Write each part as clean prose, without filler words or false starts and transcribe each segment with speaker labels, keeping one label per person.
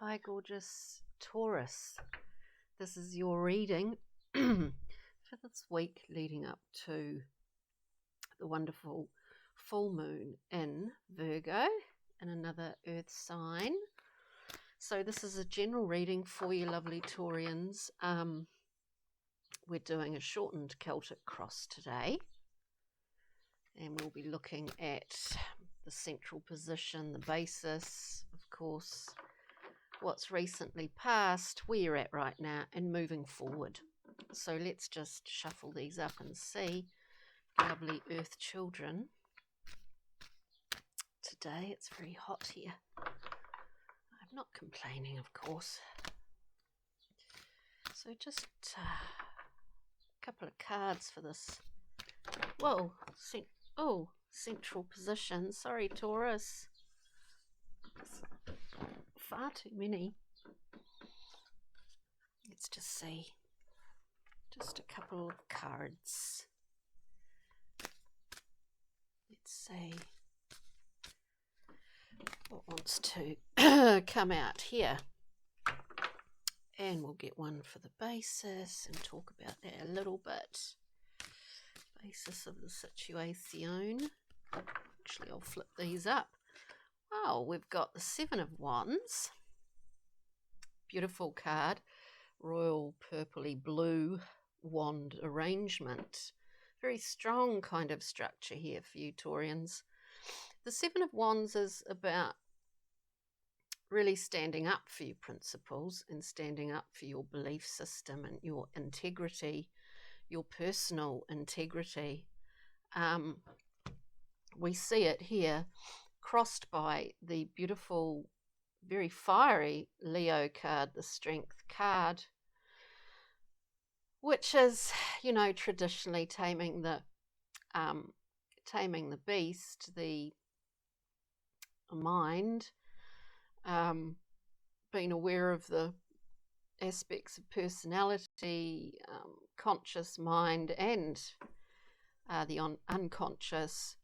Speaker 1: Hi, gorgeous Taurus. This is your reading for this week leading up to the wonderful full moon in Virgo and another earth sign. So this is a general reading for you lovely Taurians. We're doing a shortened Celtic cross today, and we'll be looking at the central position, the basis, of course, what's recently passed, where you're at right now, and moving forward. So let's just shuffle these up and see, lovely earth children. Today it's very hot here. I'm not complaining, of course. So just a couple of cards for this. Whoa, central position. Sorry, Taurus. Far too many. Let's just see. Just a couple of cards. Let's see what wants to come out here. And we'll get one for the basis and talk about that a little bit. Basis of the situation. Actually, I'll flip these up. Oh, we've got the Seven of Wands. Beautiful card. Royal purpley blue wand arrangement. Very strong kind of structure here for you Taurians. The Seven of Wands is about really standing up for your principles and standing up for your belief system and your integrity, your personal integrity. We see it here crossed by the beautiful, very fiery Leo card, the Strength card, which is, you know, traditionally taming the beast, the mind, being aware of the aspects of personality, conscious mind, and the unconscious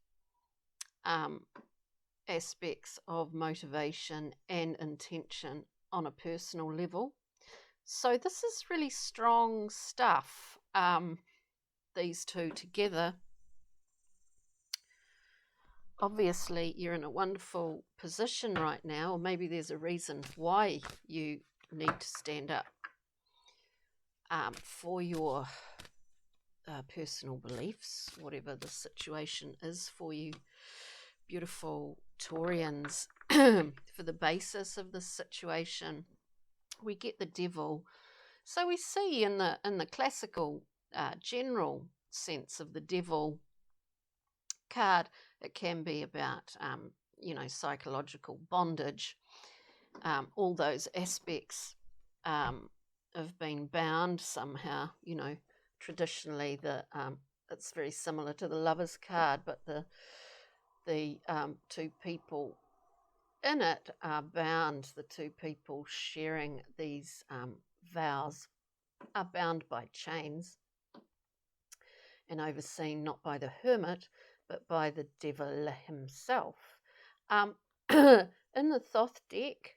Speaker 1: aspects of motivation and intention on a personal level. So this is really strong stuff, these two together. Obviously, you're in a wonderful position right now, or maybe there's a reason why you need to stand up for your personal beliefs, whatever the situation is for you, beautiful Taurians. For the basis of this situation, we get the Devil. So we see in the classical general sense of the Devil card, it can be about psychological bondage, all those aspects have been bound somehow. You know, traditionally it's very similar to the Lover's card, but the two people in it are bound. The two people sharing these vows are bound by chains and overseen not by the Hermit but by the Devil himself. In the Thoth deck,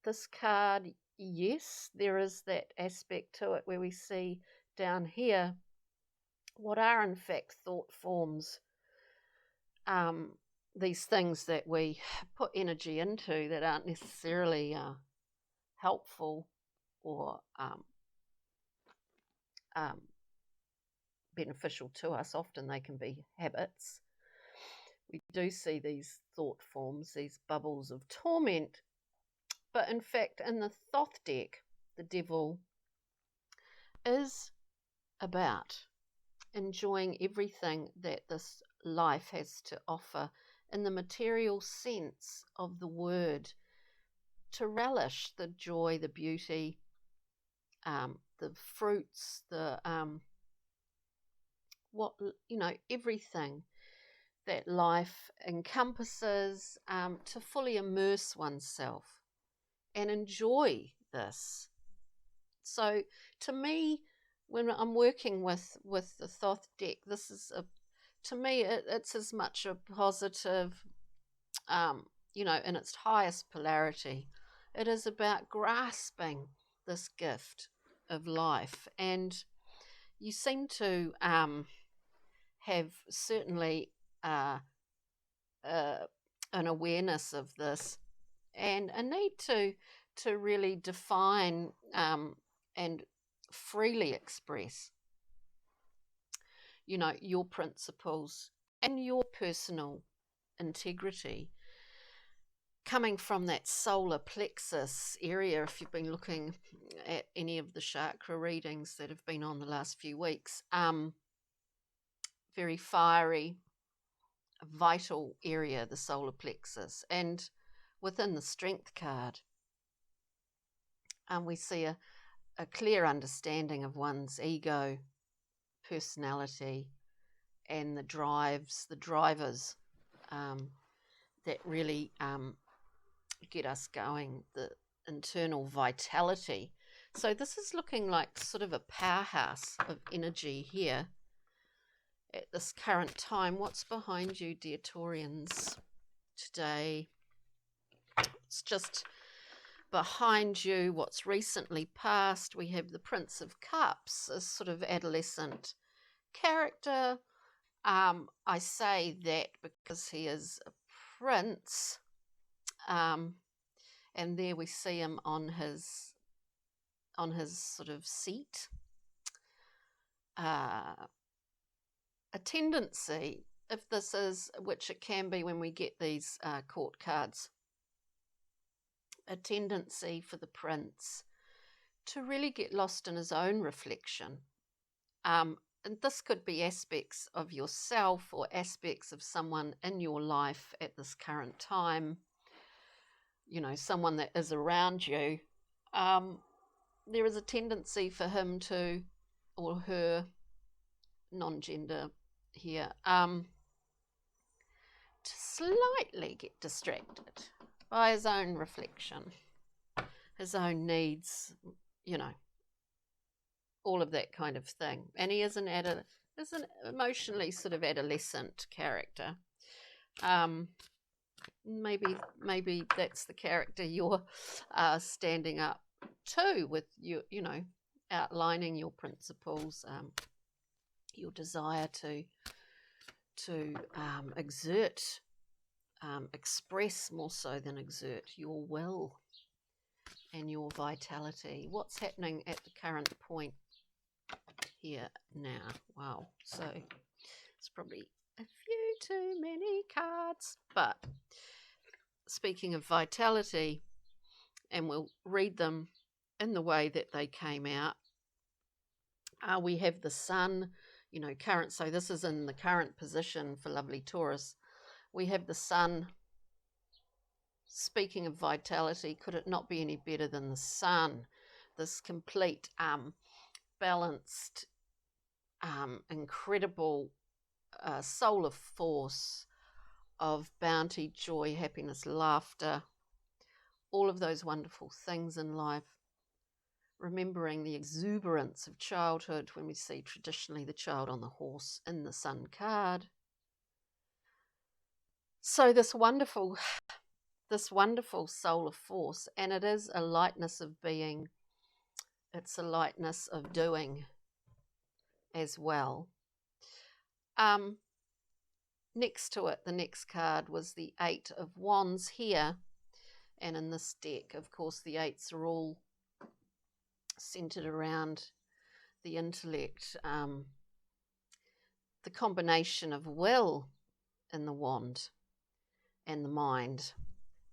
Speaker 1: this card, yes, there is that aspect to it where we see down here what are in fact thought forms, these things that we put energy into that aren't necessarily helpful or beneficial to us. Often they can be habits. We do see these thought forms, these bubbles of torment, but in fact in the Thoth deck, the Devil is about enjoying everything that this life has to offer in the material sense of the word, to relish the joy, the beauty, the fruits, the everything that life encompasses, to fully immerse oneself and enjoy this. So to me, when I'm working with the Thoth deck, this is to me it's as much a positive you know, in its highest polarity. It is about grasping this gift of life. And you seem to have certainly uh, an awareness of this, and a need to really define and freely express, you know, your principles and your personal integrity, coming from that solar plexus area. If you've been looking at any of the chakra readings that have been on the last few weeks, very fiery, vital area, the solar plexus. And within the strength card, we see a clear understanding of one's ego, personality, and the drivers that really get us going, the internal vitality. So this is looking like sort of a powerhouse of energy here at this current time. What's behind you, dear Taurians, today? It's just behind you what's recently passed. We have the Prince of Cups, a sort of adolescent character. I say that because he is a prince, and there we see him on his sort of seat. A tendency, if this is, which it can be when we get these court cards, a tendency for the prince to really get lost in his own reflection. And this could be aspects of yourself or aspects of someone in your life at this current time, you know, someone that is around you. There is a tendency for him to, or her, non-gender here, to slightly get distracted by his own reflection, his own needs, you know, all of that kind of thing. And he is an emotionally sort of adolescent character. Maybe that's the character you're standing up to, with you know, outlining your principles, your desire to exert, express more so than exert your will and your vitality. What's happening at the current point here now? Wow, so it's probably a few too many cards, but speaking of vitality, and we'll read them in the way that they came out, we have the sun, you know, current, so this is in the current position for lovely Taurus. We have the sun. Speaking of vitality, could it not be any better than the sun? This complete, balanced, incredible solar force of bounty, joy, happiness, laughter, all of those wonderful things in life. Remembering the exuberance of childhood when we see traditionally the child on the horse in the sun card. So this wonderful solar force, and it is a lightness of being, it's a lightness of doing as well. Next to it, the next card was the Eight of Wands here, and in this deck, of course, the eights are all centered around the intellect, the combination of will in the wand and the mind.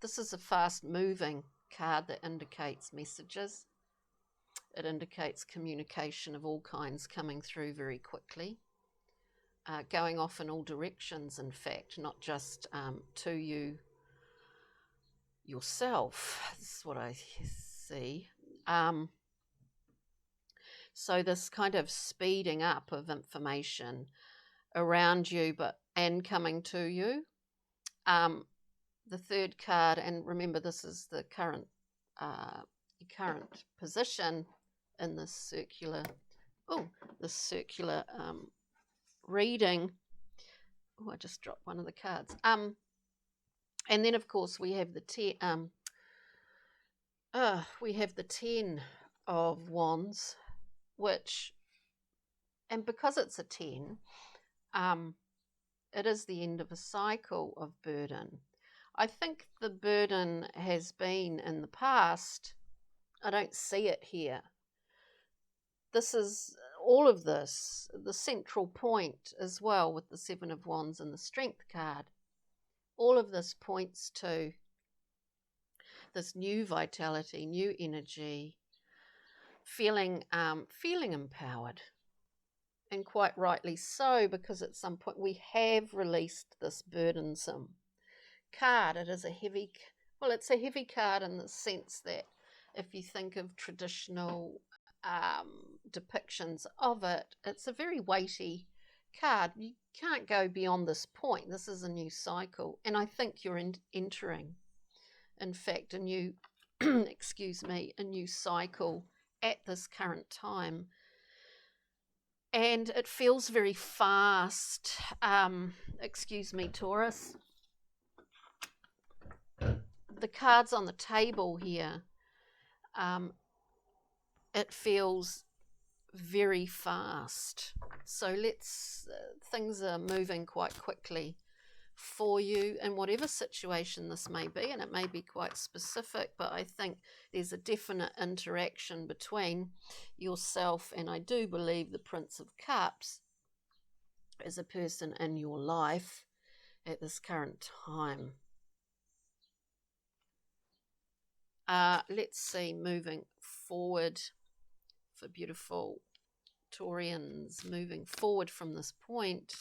Speaker 1: This is a fast-moving card that indicates messages. It indicates communication of all kinds coming through very quickly, going off in all directions, in fact, not just to you yourself. This is what I see. So this kind of speeding up of information around you, and coming to you. The third card, and remember this is the current position in this circular reading. Oh, I just dropped one of the cards. And then, of course, we have the Ten of Wands, which, and because it's a 10, it is the end of a cycle of burden. I think the burden has been in the past. I don't see it here. This is all of this, the central point as well with the Seven of Wands and the Strength card. All of this points to this new vitality, new energy, feeling empowered. And quite rightly so, because at some point we have released this burdensome card. It is a heavy, well, it's a heavy card in the sense that if you think of traditional depictions of it, it's a very weighty card. You can't go beyond this point. This is a new cycle, and I think you're entering, in fact, a new excuse me, a new cycle at this current time. And it feels very fast. Excuse me, Taurus. The cards on the table here, it feels very fast. So things are moving quite quickly for you in whatever situation this may be, and it may be quite specific, but I think there's a definite interaction between yourself and, I do believe, the Prince of Cups as a person in your life at this current time. Let's see, moving forward for beautiful Taurians, moving forward from this point.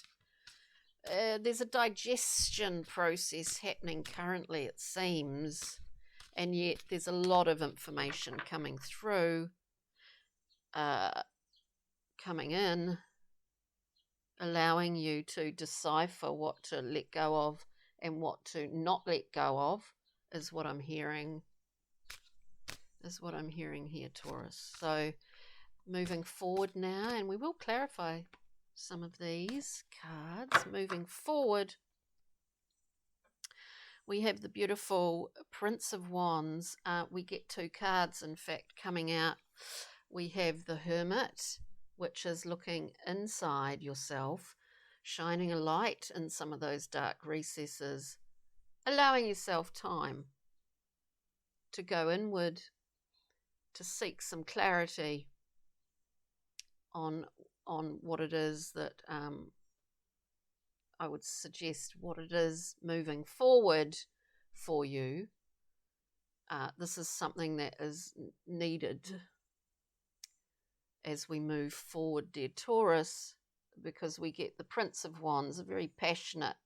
Speaker 1: There's a digestion process happening currently, it seems, and yet there's a lot of information coming through, coming in, allowing you to decipher what to let go of and what to not let go of, is what I'm hearing. Is what I'm hearing here, Taurus. So moving forward now, and we will clarify some of these cards. Moving forward, we have the beautiful Prince of Wands. We get two cards, in fact, coming out. We have the Hermit, which is looking inside yourself, shining a light in some of those dark recesses, allowing yourself time to go inward, to seek some clarity on what it is that I would suggest, what it is moving forward for you. This is something that is needed as we move forward, dear Taurus, because we get the Prince of Wands, a very passionate,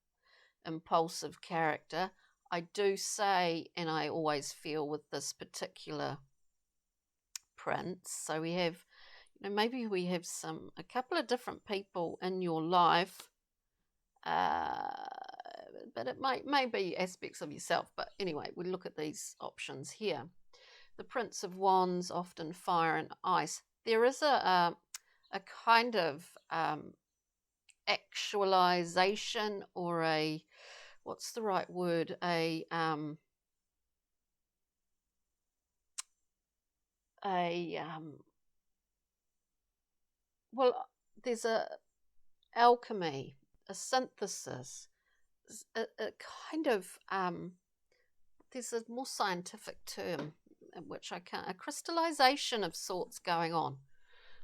Speaker 1: impulsive character. I do say, and I always feel with this particular prince, so we have, maybe we have a couple of different people in your life, but it may be aspects of yourself. But anyway, we look at these options here. The Prince of Wands, often fire and ice. There is a kind of actualization, or a, what's the right word, well, there's a alchemy, a synthesis, a kind of, there's a more scientific term, which I can't, a crystallization of sorts going on.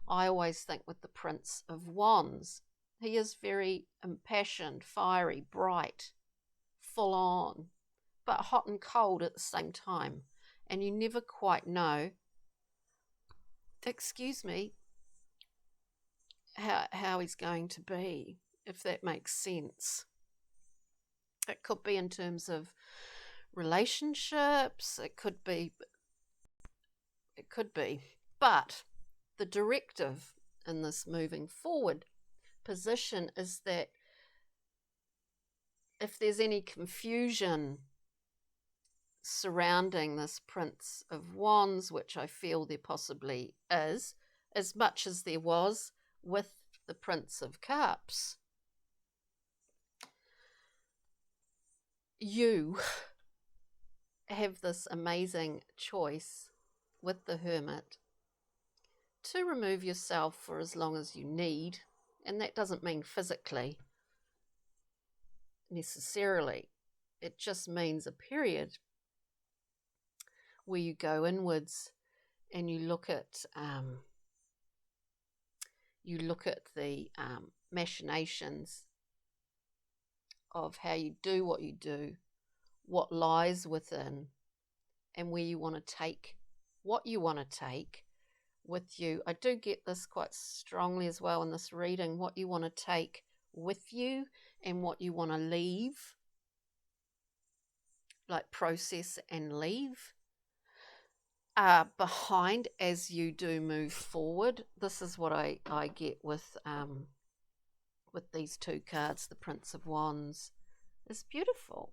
Speaker 1: I always think with the Prince of Wands, he is very impassioned, fiery, bright, full on, but hot and cold at the same time. And you never quite know, excuse me, how he's going to be, if that makes sense. It could be in terms of relationships, it could be, but the directive in this moving forward position is that if there's any confusion surrounding this Prince of Wands, which I feel there possibly is, as much as there was with the Prince of Cups, you have this amazing choice with the Hermit to remove yourself for as long as you need, and that doesn't mean physically necessarily. It just means a period where you go inwards and you look at the machinations of how you do what you do, what lies within, and where you want to take what you want to take with you. I do get this quite strongly as well in this reading, what you want to take with you and what you want to leave, like process and leave behind as you do move forward. This is what I get with these two cards. The Prince of Wands is beautiful,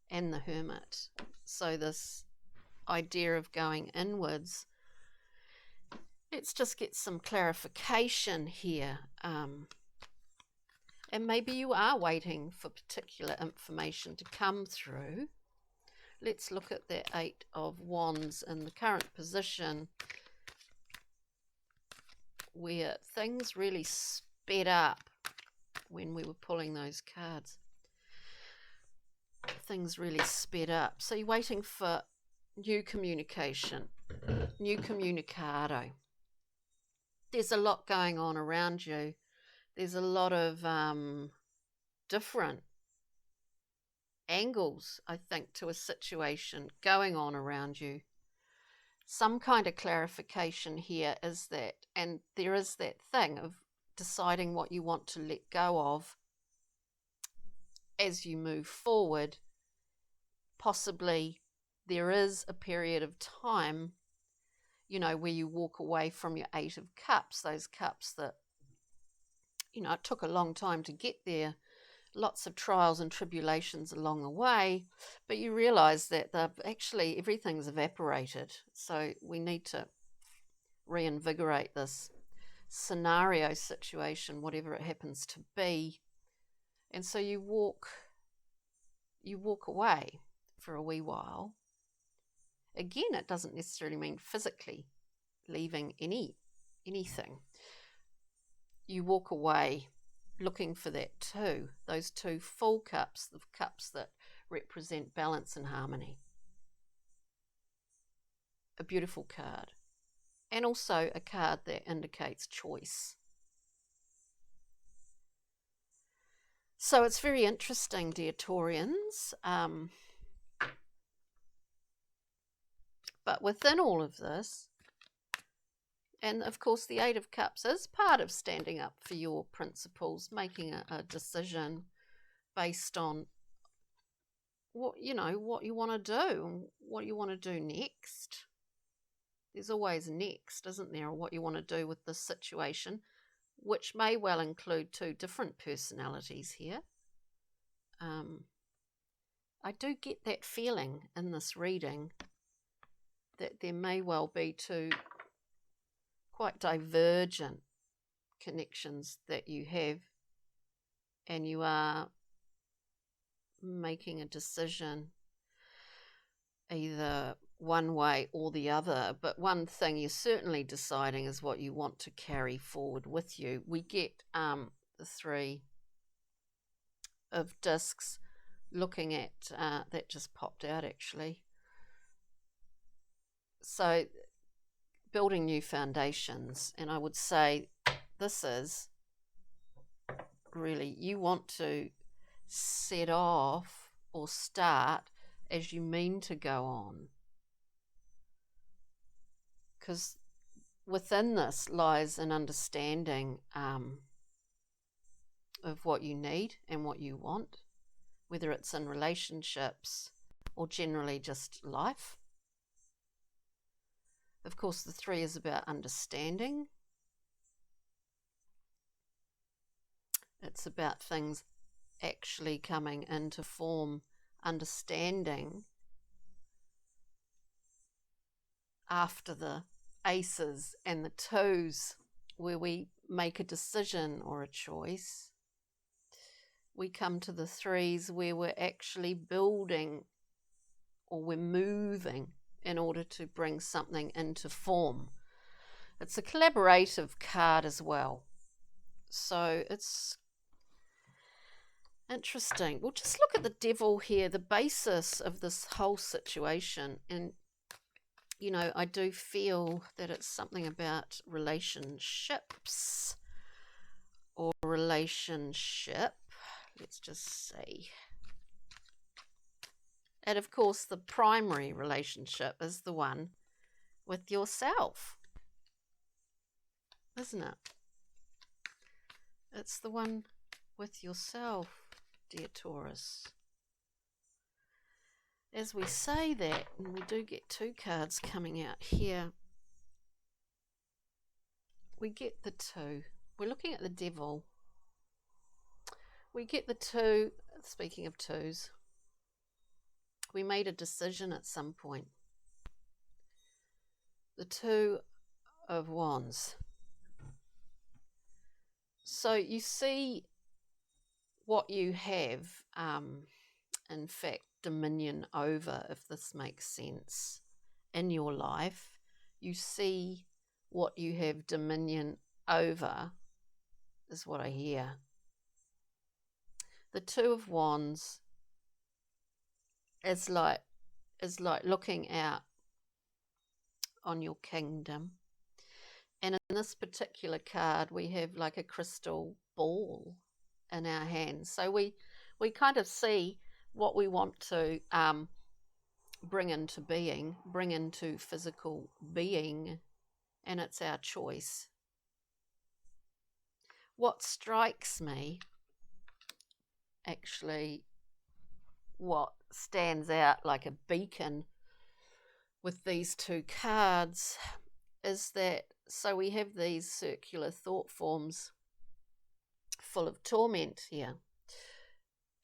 Speaker 1: and the Hermit. So this idea of going inwards, let's just get some clarification here. And maybe you are waiting for particular information to come through. Let's look at the Eight of Wands in the current position, where things really sped up when we were pulling those cards. Things really sped up. So you're waiting for new communication, new communicado. There's a lot going on around you. There's a lot of different angles, I think, to a situation going on around you. Some kind of clarification here is that, and there is that thing of deciding what you want to let go of as you move forward. Possibly there is a period of time, you know, where you walk away from your Eight of Cups, those cups that, you know, it took a long time to get there, lots of trials and tribulations along the way, but you realize that actually everything's evaporated. So we need to reinvigorate this scenario, situation, whatever it happens to be. And so you walk away for a wee while. Again, it doesn't necessarily mean physically leaving anything. You walk away looking for that too, those two full cups, the cups that represent balance and harmony. A beautiful card, and also a card that indicates choice. So it's very interesting, dear Taurians. But within all of this, and of course the Eight of Cups is part of standing up for your principles, making a decision based on what you want to do and what you want to do next. There's always next, isn't there, or what you want to do with this situation, which may well include two different personalities here. I do get that feeling in this reading that there may well be two quite divergent connections that you have, and you are making a decision either one way or the other. But one thing you're certainly deciding is what you want to carry forward with you. We get the Three of Discs looking at that just popped out actually. So building new foundations, and I would say this is really, you want to set off or start as you mean to go on, because within this lies an understanding of what you need and what you want, whether it's in relationships or generally just life. Of course, the Three is about understanding. It's about things actually coming into form, understanding after the Aces and the Twos, where we make a decision or a choice. we come to the threes where we're actually building or we're moving in order to bring something into form. It's a collaborative card as well. So it's interesting. We'll just look at the devil here, the basis of this whole situation. And, you know, I do feel that it's something about relationships or relationship. Let's just see. And of course, the primary relationship is the one with yourself, isn't it? It's the one with yourself, dear Taurus. As we say that, and we do get two cards coming out here, we get the two. We're looking at the devil. We get the two, speaking of twos, we made a decision at some point. The Two of Wands. So you see what you have, in fact, dominion over, if this makes sense, in your life. You see what you have dominion over, is what I hear. The Two of Wands is like looking out on your kingdom. And in this particular card, we have like a crystal ball in our hands. So we kind of see what we want to bring into being, bring into physical being, and it's our choice. What strikes me, actually, what stands out like a beacon with these two cards is that, so we have these circular thought forms full of torment here,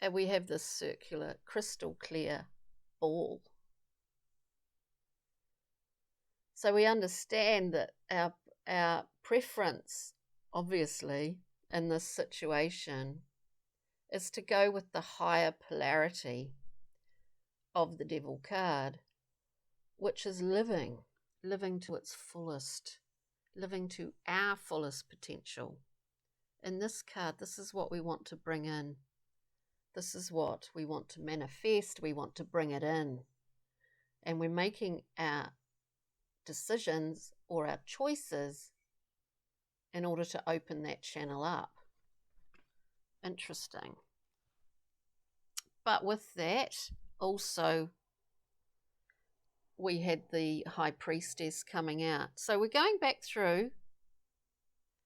Speaker 1: and we have this circular crystal clear ball. So we understand that our preference, obviously, in this situation is to go with the higher polarity of the devil card, which is living to its fullest, living to our fullest potential. In this card, this is what we want to bring in. This is what we want to manifest. We want to bring it in. And we're making our decisions or our choices in order to open that channel up. Interesting. But with that, also, we had the High Priestess coming out. So we're going back through.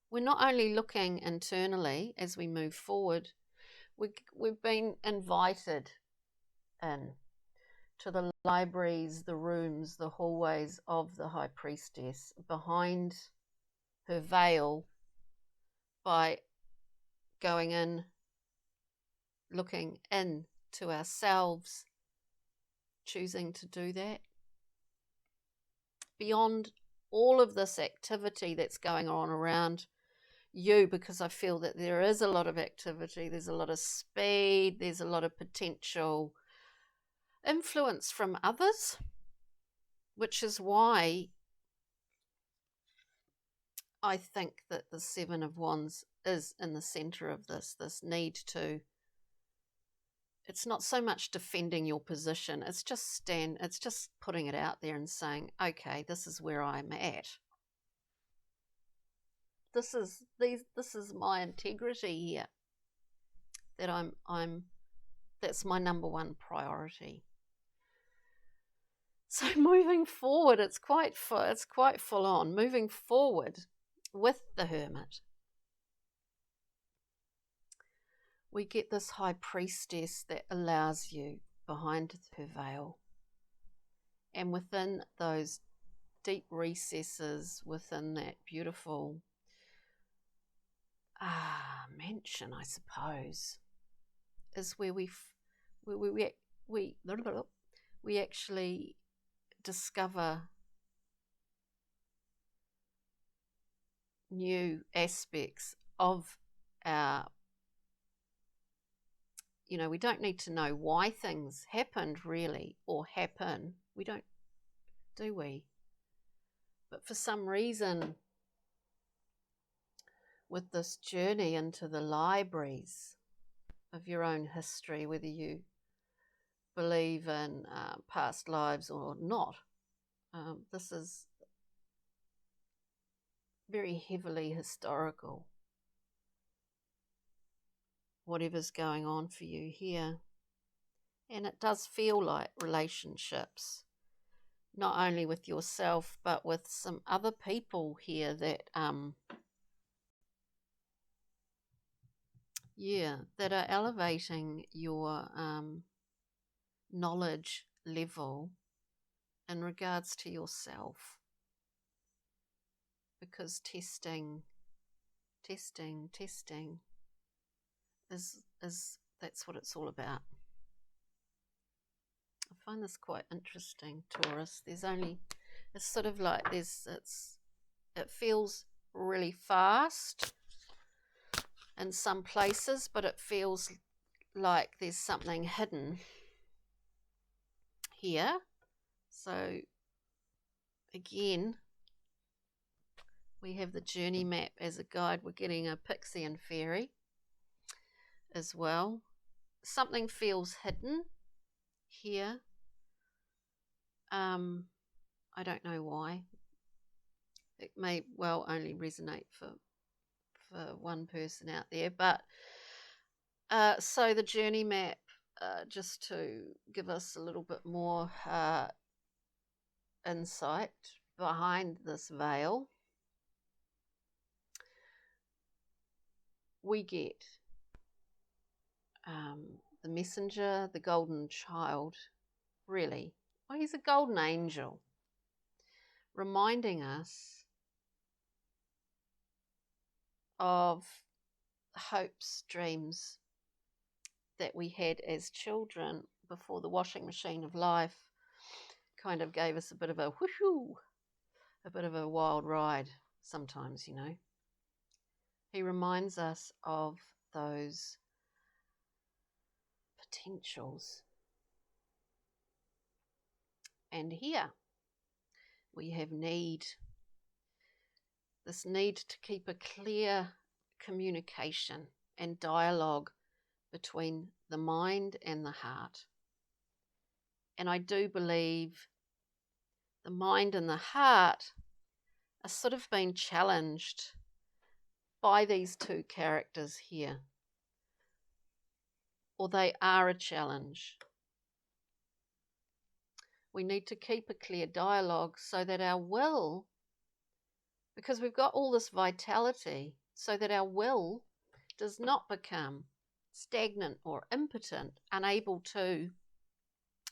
Speaker 1: We're not only looking internally as we move forward, we've been invited in to the libraries, the rooms, the hallways of the High Priestess, behind her veil, by going in, looking in to ourselves, choosing to do that. Beyond all of this activity that's going on around you, because I feel that there is a lot of activity, there's a lot of speed, there's a lot of potential influence from others, which is why I think that the Seven of Wands is in the center of this need to, it's not so much defending your position, it's just putting it out there and saying, okay, this is where I'm at. This is my integrity here, that that's my number one priority. So moving forward, it's quite full on. Moving forward with the Hermit, we get this High Priestess that allows you behind her veil, and within those deep recesses, within that beautiful mansion, I suppose, is where we actually discover new aspects of our you know, we don't need to know why things happened really, or happen. We don't, do we? But for some reason, with this journey into the libraries of your own history, whether you believe in past lives or not, this is very heavily historical, whatever's going on for you here. And it does feel like relationships, not only with yourself, but with some other people here that, that are elevating your knowledge level in regards to yourself. Because testing is that's what it's all about. I find this quite interesting, Taurus. It's sort of like it feels really fast in some places, but it feels like there's something hidden here. So again, we have the journey map as a guide. We're getting a pixie and fairy as well. Something feels hidden here. I don't know why. It may well only resonate for one person out there, but so the journey map, just to give us a little bit more insight behind this veil, we get the messenger, the golden child, really. Well, he's a golden angel, reminding us of hopes, dreams that we had as children before the washing machine of life kind of gave us a bit of a whooshoo, a bit of a wild ride sometimes, you know. He reminds us of those potentials. And here we have this need to keep a clear communication and dialogue between the mind and the heart. And I do believe the mind and the heart are sort of being challenged by these two characters here, or they are a challenge. We need to keep a clear dialogue so that our will, because we've got all this vitality, so that our will does not become stagnant or impotent, unable to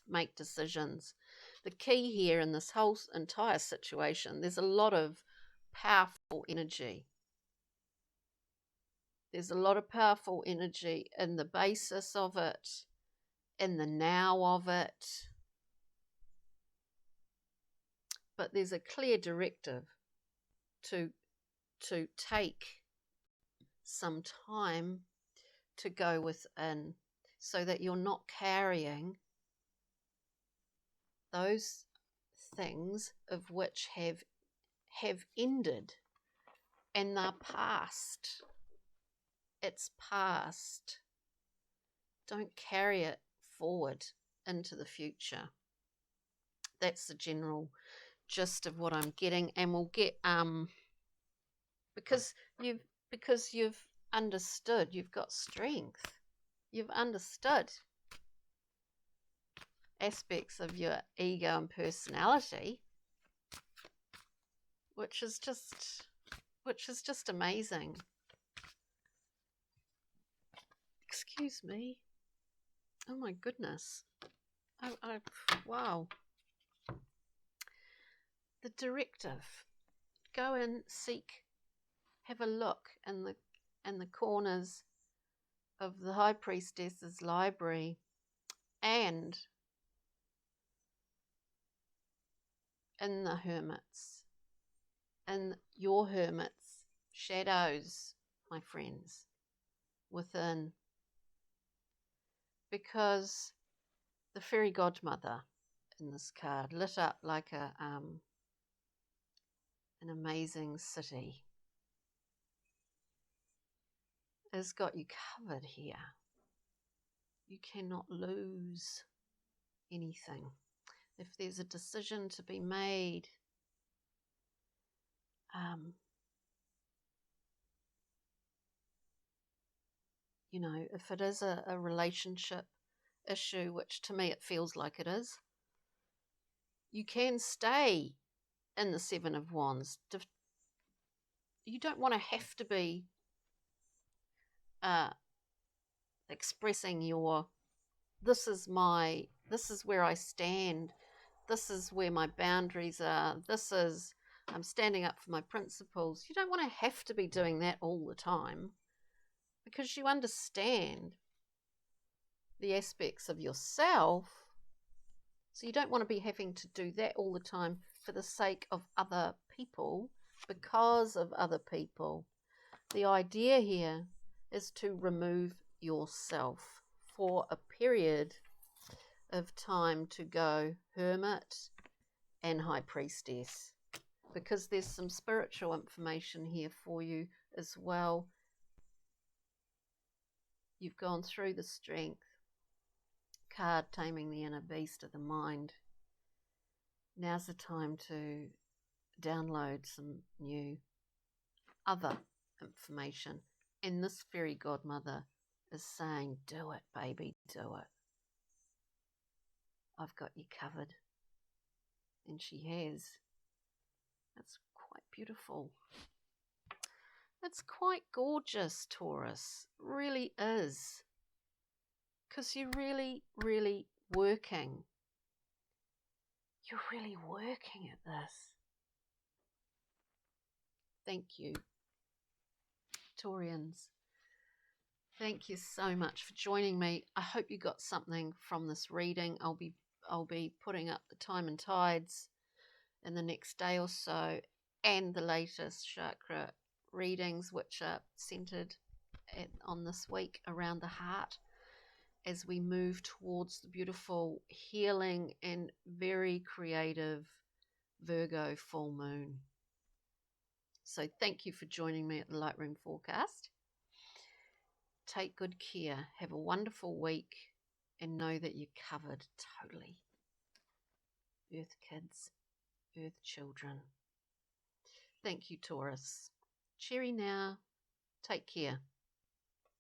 Speaker 1: make decisions. The key here in this whole entire situation, there's a lot of powerful energy. There's a lot of powerful energy in the basis of it, in the now of it. But there's a clear directive to take some time to go within, so that you're not carrying those things of which have ended, and they're past. It's past. Don't carry it forward into the future. That's the general gist of what I'm getting, and we'll get because you've understood, you've got strength, you've understood aspects of your ego and personality, which is just amazing. Excuse me. Oh my goodness. Wow. The directive. Go and seek, have a look in the corners of the High Priestess's library, and in the hermits, in your hermits' shadows, my friends, within. because the fairy godmother in this card, lit up like an amazing city, has got you covered here. You cannot lose anything. If there's a decision to be made, you know, if it is a relationship issue, which to me it feels like it is, you can stay in the Seven of Wands. You don't want to have to be expressing your, this is where I stand, this is where my boundaries are, I'm standing up for my principles. You don't want to have to be doing that all the time, because you understand the aspects of yourself. So you don't want to be having to do that all the time for the sake of other people, because of other people. The idea here is to remove yourself for a period of time, to go Hermit and High Priestess, because there's some spiritual information here for you as well. You've gone through the Strength card, taming the inner beast of the mind. Now's the time to download some new other information, and this fairy godmother is saying, do it, baby, do it. I've got you covered. And she has. That's quite beautiful. It's quite gorgeous, Taurus. Really is. Because you're really, really working. You're really working at this. Thank you, Taurians. Thank you so much for joining me. I hope you got something from this reading. I'll be putting up the time and tides in the next day or so, and the latest chakra readings, which are centered on this week around the heart, as we move towards the beautiful, healing and very creative Virgo full moon. So thank you for joining me at the Lightroom Forecast. Take good care. Have a wonderful week, and know that you're covered totally. Earth kids, Earth children. Thank you, Taurus. Cheery now. Take care.